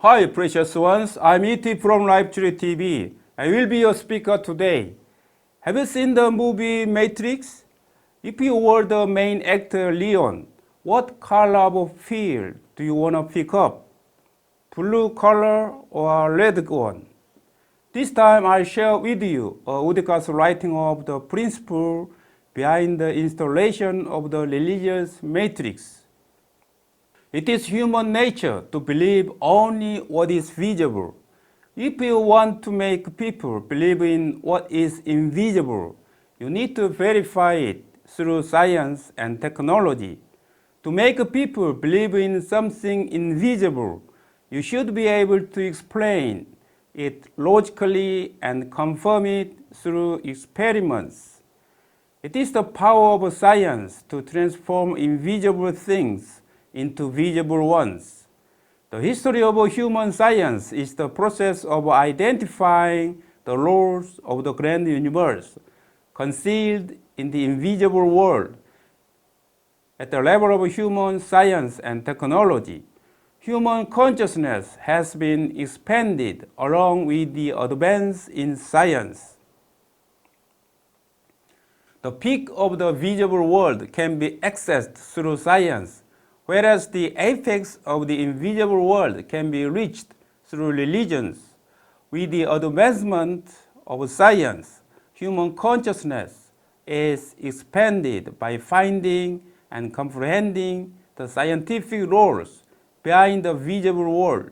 Hi, precious ones. I'm E.T. from LiveTree TV. I will be your speaker today. Have you seen the movie Matrix? If you were the main actor Leon, what color of field do you want to pick up? Blue color or red one? This time I'll share with you Udeka's writing of the principle behind the installation of the religious matrix. It is human nature to believe only what is visible. If you want to make people believe in what is invisible, you need to verify it through science and technology. To make people believe in something invisible, you should be able to explain it logically and confirm it through experiments. It is the power of science to transform invisible things into visible ones. The history of human science is the process of identifying the laws of the grand universe concealed in the invisible world. At the level of human science and technology, human consciousness has been expanded along with the advance in science. The peak of the visible world can be accessed through science, whereas the apex of the invisible world can be reached through religions. With the advancement of science, human consciousness is expanded by finding and comprehending the scientific laws behind the visible world.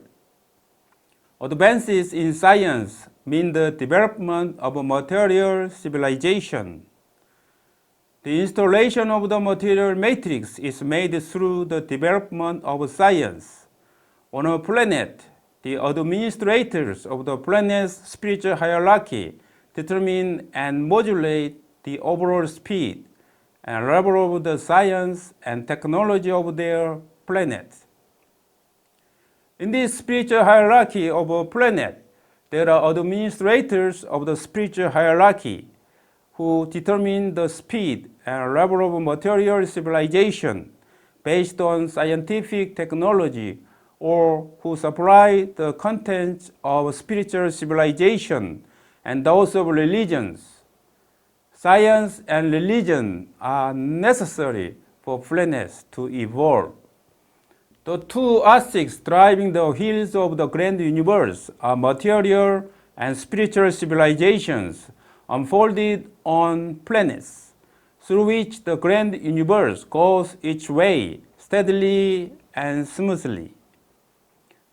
Advances in science mean the development of a material civilization. The installation of the material matrix is made through the development of science. On a planet, the administrators of the planet's spiritual hierarchy determine and modulate the overall speed and level of the science and technology of their planet. In this spiritual hierarchy of a planet, there are administrators of the spiritual hierarchy who determine the speed and level of material civilization based on scientific technology, or who supply the contents of spiritual civilization and those of religions. Science and religion are necessary for planets to evolve. The two aspects driving the wheels of the grand universe are material and spiritual civilizations unfolded on planets, through which the grand universe goes its way steadily and smoothly.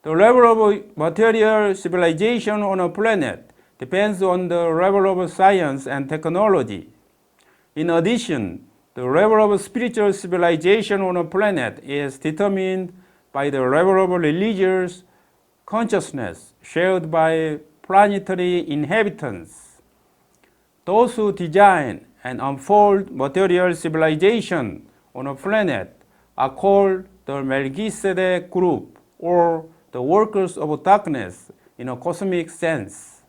The level of material civilization on a planet depends on the level of science and technology. In addition, the level of spiritual civilization on a planet is determined by the level of religious consciousness shared by planetary inhabitants. Those who design and unfold material civilization on a planet are called the Melchizedek group, or the workers of darkness in a cosmic sense.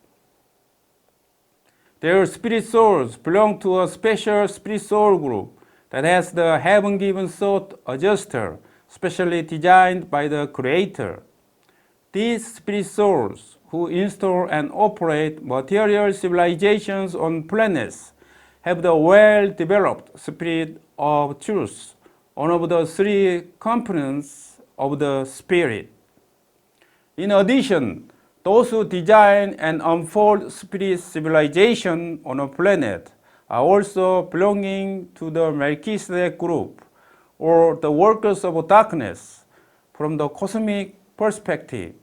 Their spirit souls belong to a special spirit soul group that has the heaven-given thought adjuster specially designed by the Creator. These spirit souls, who install and operate material civilizations on planets, have the well-developed spirit of truth, one of the three components of the spirit. In addition, those who design and unfold spirit civilization on a planet are also belonging to the Melchizedek group, or the workers of darkness, from the cosmic perspective.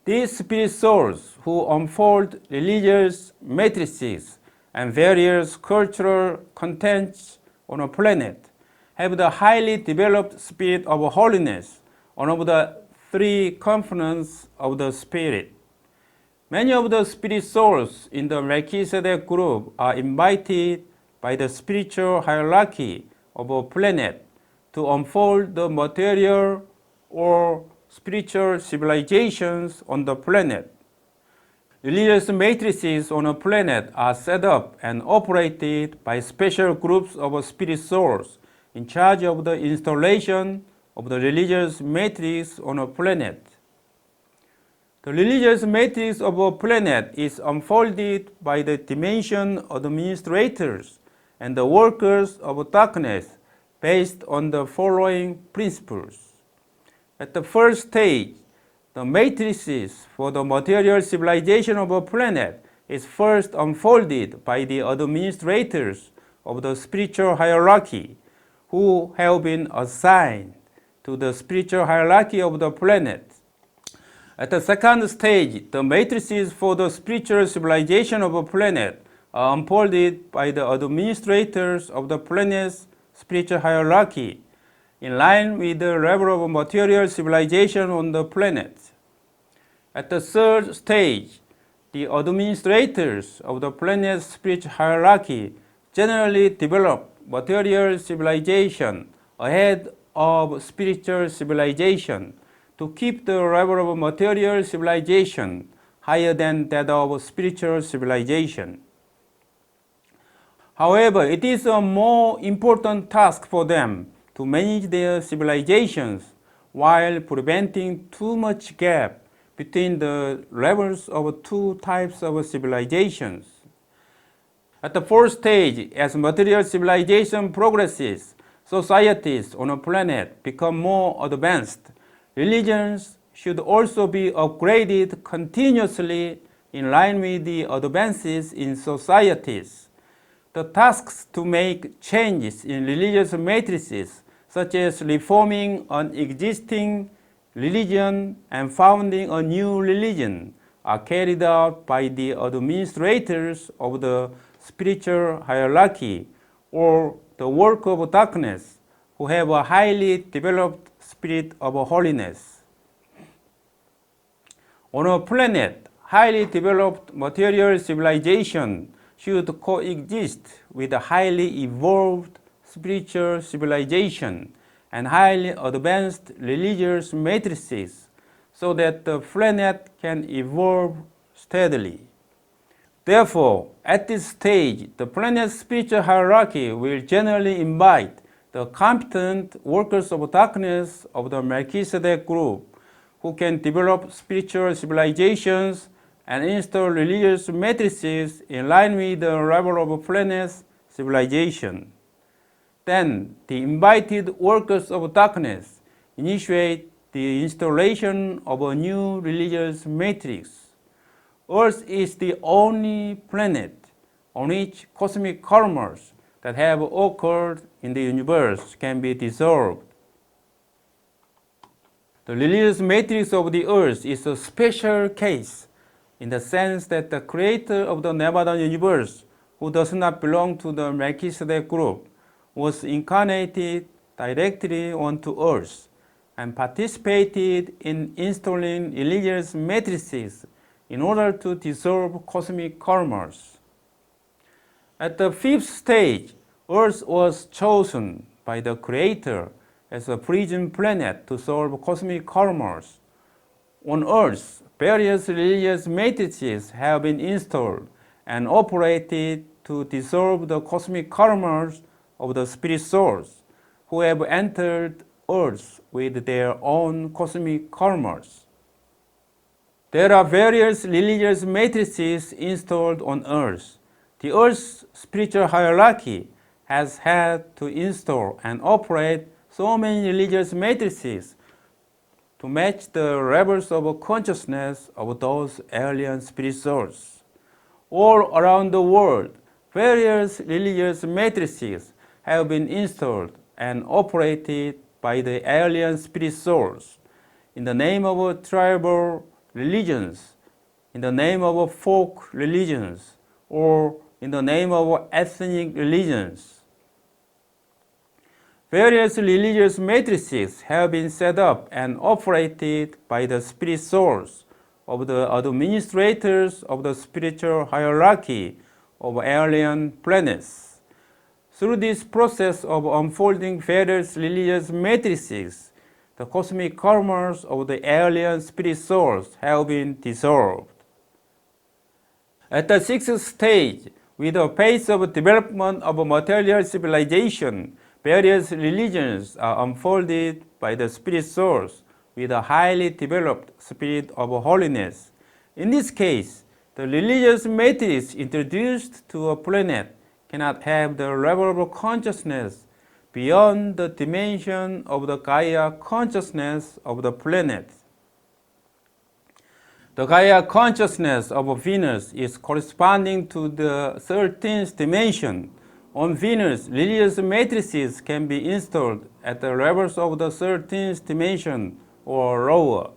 These spirit souls who unfold religious matrices and various cultural contents on a planet have the highly developed spirit of holiness, one of the three components of the spirit. Many of the spirit souls in the Melchizedek group are invited by the spiritual hierarchy of a planet to unfold the material or spiritual civilizations on the planet. Religious matrices on a planet are set up and operated by special groups of spirit souls in charge of the installation of the religious matrix on a planet. The religious matrix of a planet is unfolded by the dimension administrators and the workers of darkness based on the following principles. At the first stage, the matrices for the material civilization of a planet is first unfolded by the administrators of the spiritual hierarchy, who have been assigned to the spiritual hierarchy of the planet. At the second stage, the matrices for the spiritual civilization of a planet are unfolded by the administrators of the planet's spiritual hierarchy, in line with the level of material civilization on the planet. At the third stage, the administrators of the planet's spiritual hierarchy generally develop material civilization ahead of spiritual civilization to keep the level of material civilization higher than that of spiritual civilization. However, it is a more important task for them to manage their civilizations while preventing too much gap between the levels of two types of civilizations. At the fourth stage, as material civilization progresses, societies on a planet become more advanced. Religions should also be upgraded continuously in line with the advances in societies. The tasks to make changes in religious matrices, such as reforming an existing religion and founding a new religion, are carried out by the administrators of the spiritual hierarchy or the work of darkness, who have a highly developed spirit of holiness. On a planet, highly developed material civilization should coexist with a highly evolved spiritual civilization and highly advanced religious matrices, so that the planet can evolve steadily. Therefore, at this stage, the planet's spiritual hierarchy will generally invite the competent workers of darkness of the Melchizedek group, who can develop spiritual civilizations and install religious matrices in line with the level of a planet's civilization. Then, the invited workers of darkness initiate the installation of a new religious matrix. Earth is the only planet on which cosmic karmas that have occurred in the universe can be dissolved. The religious matrix of the earth is a special case in the sense that the creator of the NAVER universe, who does not belong to the Melchizedek group, was incarnated directly onto earth and participated in installing religious matrices in order to dissolve cosmic karmas. At the fifth stage, Earth was chosen by the Creator as a prison planet to solve cosmic karmas. On Earth, various religious matrices have been installed and operated to dissolve the cosmic karmas of the spirit souls who have entered Earth with their own cosmic karmas. There are various religious matrices installed on Earth. The Earth's spiritual hierarchy has had to install and operate so many religious matrices to match the levels of consciousness of those alien spirit souls. All around the world, various religious matrices have been installed and operated by the alien spirit souls in the name of tribal religions, in the name of folk religions, or in the name of ethnic religions. Various religious matrices have been set up and operated by the spirit souls of the administrators of the spiritual hierarchy of alien planets. Through this process of unfolding various religious matrices, the cosmic karmas of the alien spirit souls have been dissolved. At the sixth stage, with the pace of development of material civilization, various religions are unfolded by the spirit souls with a highly developed spirit of holiness. In this case, the religious matrix introduced to a planet cannot have the level of consciousness beyond the dimension of the Gaia consciousness of the planet. The Gaia consciousness of Venus is corresponding to the 13th dimension. On Venus, religious matrices can be installed at the levels of the 13th dimension or lower.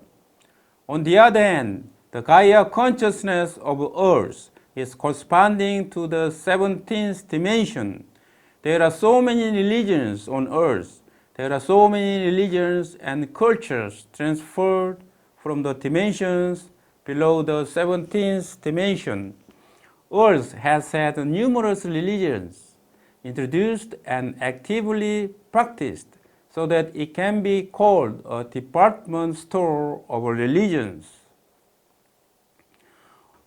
On the other hand, the Gaia consciousness of Earth is corresponding to the 17th dimension. There are so many religions on Earth. There are so many religions and cultures transferred from the dimensions below the 17th dimension. Earth has had numerous religions introduced and actively practiced so that it can be called a department store of religions.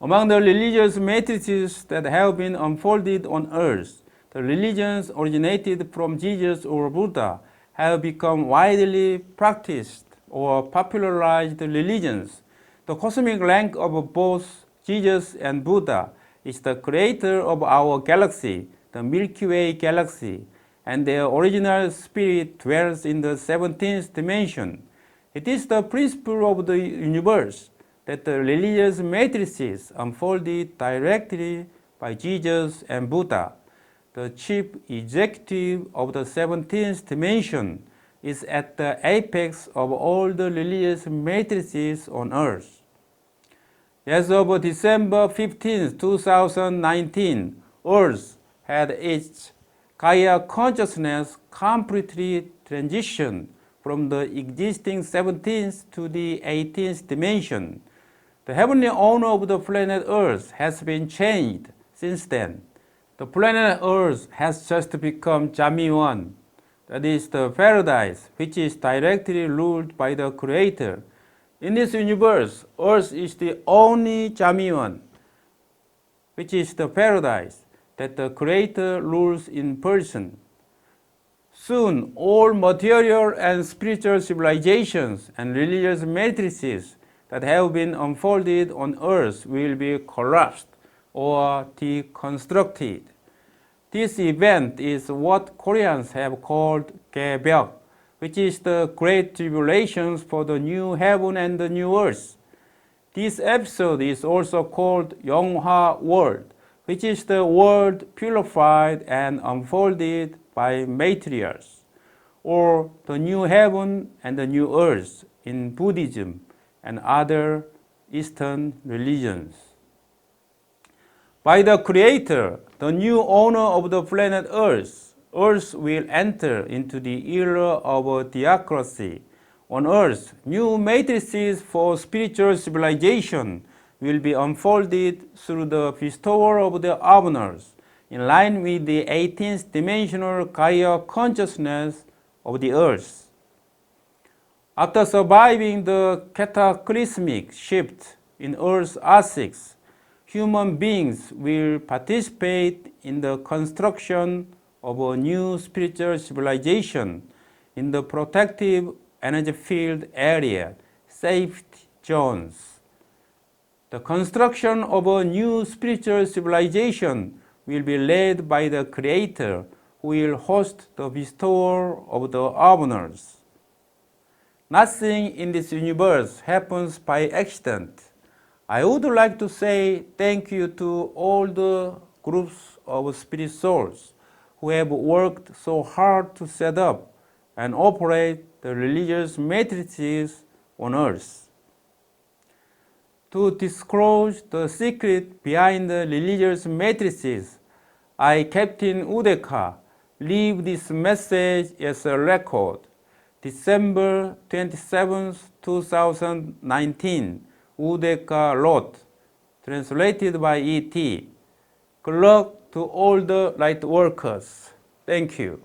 Among the religious matrices that have been unfolded on Earth, the religions originated from Jesus or Buddha have become widely practiced or popularized religions. The cosmic rank of both Jesus and Buddha is the creator of our galaxy, the Milky Way galaxy, and their original spirit dwells in the 17th dimension. It is the principle of the universe that the religious matrices unfolded directly by Jesus and Buddha. The chief executive of the 17th dimension is at the apex of all the religious matrices on Earth. As of December 15, 2019, Earth had its Gaia consciousness completely transitioned from the existing 17th to the 18th dimension. The heavenly owner of the planet Earth has been changed since then. The planet Earth has just become Jami-1, that is the paradise, which is directly ruled by the Creator. In this universe, Earth is the only Jami-1, which is the paradise that the Creator rules in person. Soon, all material and spiritual civilizations and religious matrices that have been unfolded on Earth will be collapsed or deconstructed. This event is what Koreans have called 개벽, which is the great tribulations for the new heaven and the new earth. This episode is also called 영화 world, which is the world purified and unfolded by materials, or the new heaven and the new earth in Buddhism and other Eastern religions. By the Creator, the new owner of the planet Earth, Earth will enter into the era of theocracy. On Earth, new matrices for spiritual civilization will be unfolded through the bestowal of the Avanars, in line with the 18th dimensional Gaia consciousness of the Earth. After surviving the cataclysmic shift in Earth's axis, human beings will participate in the construction of a new spiritual civilization in the protective energy field area, safety zones. The construction of a new spiritual civilization will be led by the Creator, who will host the bestowal of the Avanars. Nothing in this universe happens by accident. I would like to say thank you to all the groups of spirit souls who have worked so hard to set up and operate the religious matrices on Earth. To disclose the secret behind the religious matrices, I, Captain Udeka, leave this message as a record. December 27, 2019, Udeka wrote, translated by E.T. Good luck to all the light workers. Thank you.